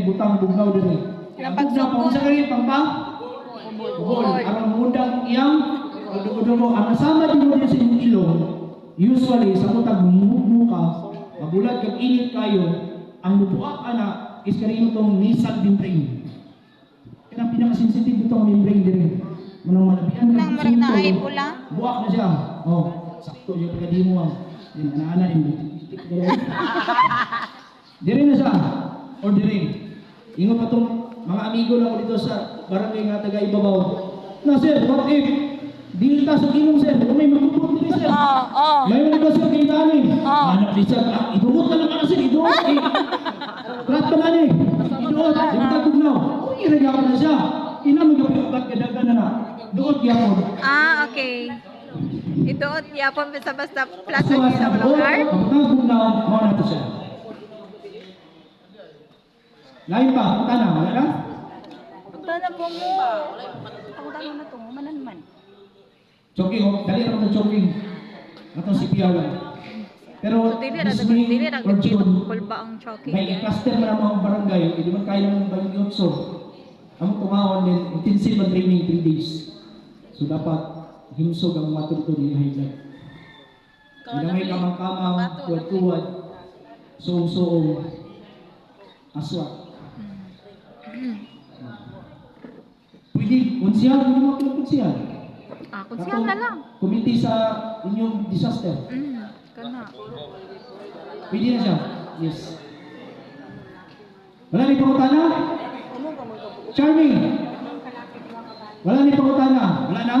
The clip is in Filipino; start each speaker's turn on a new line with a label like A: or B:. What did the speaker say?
A: butang bugnaw diri. Ang bugnaw pang sa kani pang bugol. Aron mundang iyang dugo ang kasama din mo sa inyong ilong. Usually sa butang muka, mabulag kag init kayo, ang mubuak ana is karino tong nasal membrane. Kaya pinaka-sensitive itong membrane diri. Manong malabian
B: nang maring na ay pula.
A: buak na siya. Oh, sakto yung pagkadi mo ang ana-ana yung diri na siya. Or diri. Ingon pa tong mga amigo lang ko dito sa barangay nga taga Ibabaw. Na sir, what if dilta sa ilong sir, kung may magtutulog diri sir. May mga sir kay tani. Anak di sir, iduot na lang sir, iduot. Rat pa na ni. Iduot, yung tagugnaw. Kung iragawa na siya, ina magapiukat kadagan na na. Duot gyapon.
B: Okay. Iduot yapon basta plato niya sa lugar.
A: Ang tagugnaw mo na to siya. Lain pa, tanah, wala na?
B: Tanah po mo. Ang tanong na to, manan man.
A: Choking, dali naman ng choking. Ito si Piaw lang. Pero,
B: Dili na nagkikol ba ang choking?
A: may i-cluster na mga barangay, hindi man kaya naman ba yung so, ang tumawon din, intensive ang training 3 days. So, dapat himsog ang matuto din highlight. Hindi na may kamang-kamang, kuwad-kuwad, soong-soong, aswat. Pwede, kunsiyan, hindi mo kunsiyan.
B: Kunsiyan na lang.
A: Committee sa inyong disaster.
B: Kana.
A: Pwede na siya? Yes. Wala ni pangutana? Charming? Wala ni pangutana? Wala na?